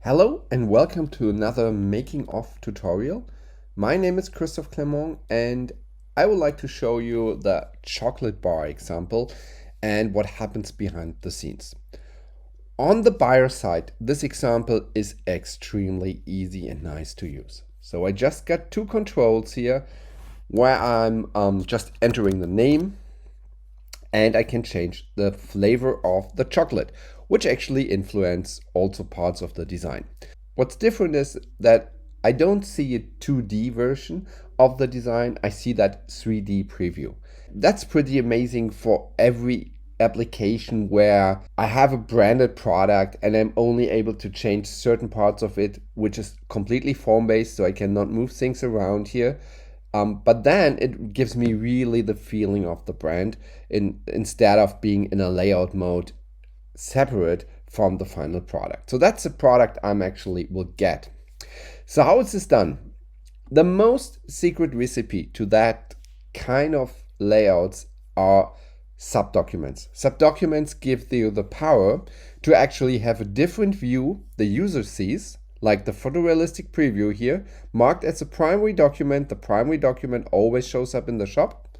Hello and welcome to another making of tutorial. My name is Christophe Clermont and I would like to show you the chocolate bar example and what happens behind the scenes. On the buyer side, this example is extremely easy and nice to use. So I just got two controls here where I'm just entering the name and I can change the flavor of the chocolate, which actually influence also parts of the design. What's different is that I don't see a 2D version of the design, I see that 3D preview. That's pretty amazing for every application where I have a branded product and I'm only able to change certain parts of it, which is completely form-based, so I cannot move things around here. But then it gives me really the feeling of the brand instead of being in a layout mode separate from the final product. So that's the product I'm actually will get. So how is this done? The most secret recipe to that kind of layouts are subdocuments. Subdocuments give you the power to actually have a different view the user sees, like the photorealistic preview here, marked as a primary document. The primary document always shows up in the shop.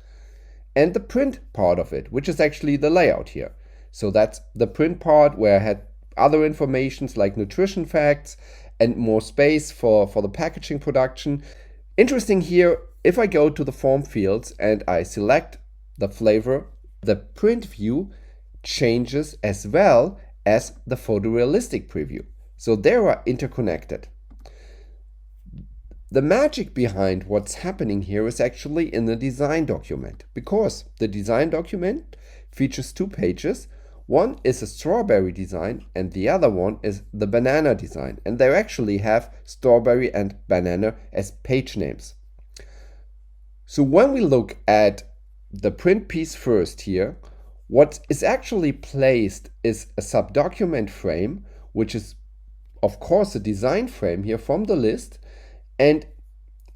And the print part of it, which is actually the layout here. So that's the print part where I had other informations like nutrition facts and more space for the packaging production. Interesting here, if I go to the form fields and I select the flavor, the print view changes as well as the photorealistic preview. So they are interconnected. The magic behind what's happening here is actually in the design document, because the design document features two pages. One is a strawberry design and the other one is the banana design. And they actually have strawberry and banana as page names. So when we look at the print piece first here, what is actually placed is a subdocument frame, which is of course a design frame here from the list. And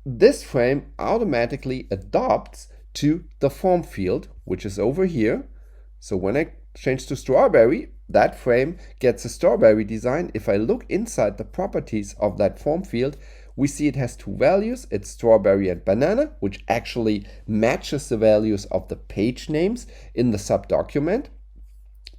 this frame automatically adopts to the form field, which is over here. So when I change to strawberry, that frame gets a strawberry design. If I look inside the properties of that form field, we see it has two values. It's strawberry and banana, which actually matches the values of the page names in the subdocument.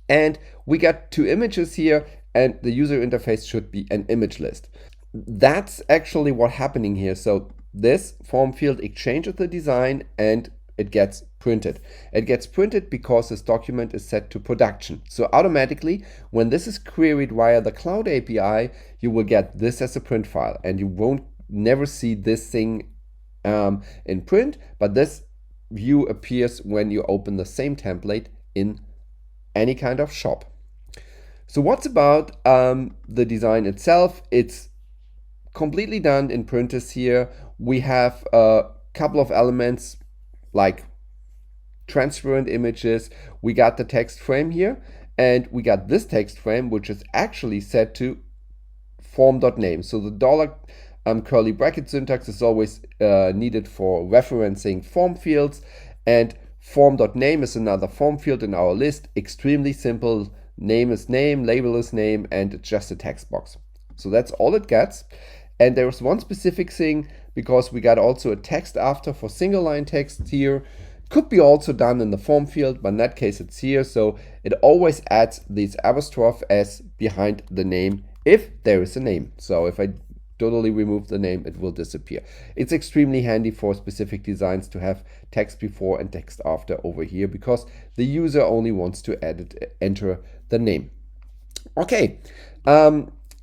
And we got two images here, and the user interface should be an image list. That's actually what's happening here. So this form field exchanges the design and it gets printed. It gets printed because this document is set to production. So automatically, when this is queried via the Cloud API, you will get this as a print file, and you won't never see this thing in print, but this view appears when you open the same template in any kind of shop. So what's about the design itself? It's completely done in Printess here. We have a couple of elements like transparent images. We got the text frame here, and we got this text frame, which is actually set to form.name. So the dollar curly bracket syntax is always needed for referencing form fields, and form.name is another form field in our list. Extremely simple. Name is name, label is name, and it's just a text box. So that's all it gets. And there's one specific thing, because we got also a text after for single line text here. Could be also done in the form field, but in that case it's here. So it always adds this apostrophe s behind the name if there is a name. So if I totally remove the name, it will disappear. It's extremely handy for specific designs to have text before and text after over here, because the user only wants to enter the name. Okay.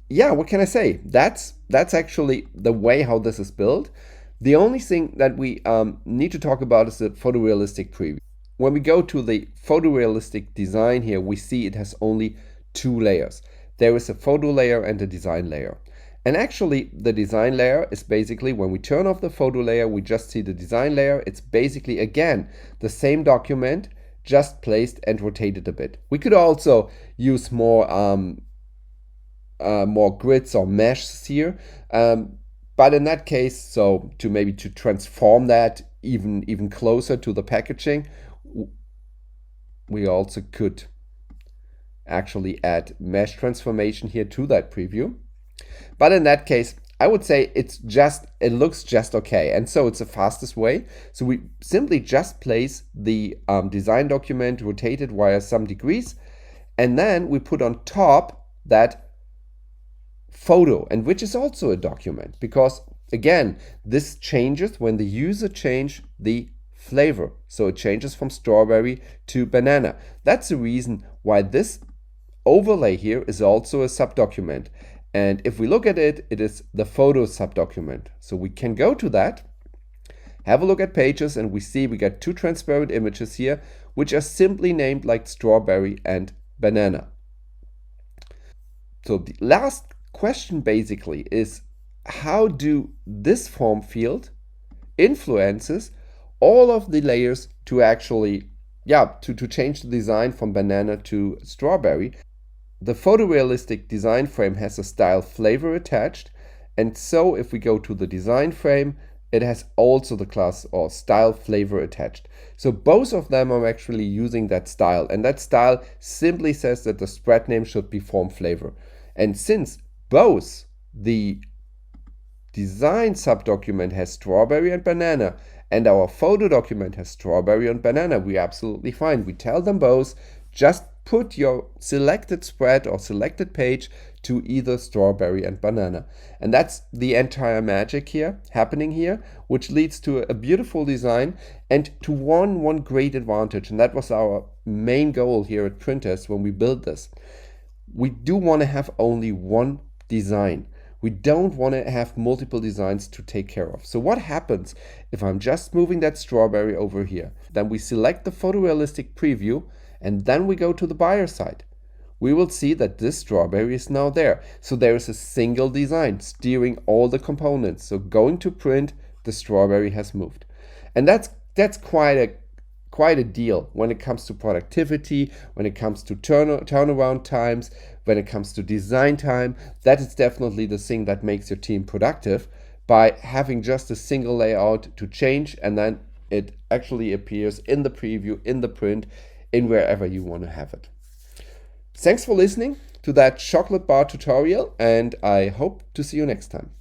Yeah, what can I say? That's actually the way how this is built. The only thing that we need to talk about is the photorealistic preview. When we go to the photorealistic design here, we see it has only two layers. There is a photo layer and a design layer. And actually, the design layer is basically, when we turn off the photo layer, we just see the design layer. It's basically, again, the same document, just placed and rotated a bit. We could also use more grids or meshes here, but in that case, so to maybe to transform that even closer to the packaging, we also could actually add mesh transformation here to that preview. But in that case, I would say it looks just okay. And so it's the fastest way. So we simply just place the design document rotated via some degrees. And then we put on top that photo, and which is also a document, because again, this changes when the user change the flavor. So it changes from strawberry to banana. That's the reason why this overlay here is also a subdocument. And if we look at it, it is the photo subdocument. So we can go to that, have a look at pages, and we see we got two transparent images here, which are simply named like strawberry and banana. So the last question basically is, how do this form field influences all of the layers to actually, to change the design from banana to strawberry. The photorealistic design frame has a style flavor attached, and so if we go to the design frame, it has also the class or style flavor attached. So both of them are actually using that style, and that style simply says that the spread name should be form flavor. And since both the design subdocument has strawberry and banana, and our photo document has strawberry and banana, we're absolutely fine. We tell them both, just put your selected spread or selected page to either strawberry and banana. And that's the entire magic here happening here, which leads to a beautiful design and to one great advantage. And that was our main goal here at Printess when we built this. We do want to have only one design. We don't want to have multiple designs to take care of. So what happens if I'm just moving that strawberry over here? Then we select the photorealistic preview, and then we go to the buyer side. We will see that this strawberry is now there. So there is a single design steering all the components. So going to print, the strawberry has moved. And that's quite a deal when it comes to productivity, when it comes to turnaround times, when it comes to design time. That is definitely the thing that makes your team productive, by having just a single layout to change, and then it actually appears in the preview, in the print, in wherever you want to have it. Thanks for listening to that chocolate bar tutorial, and I hope to see you next time.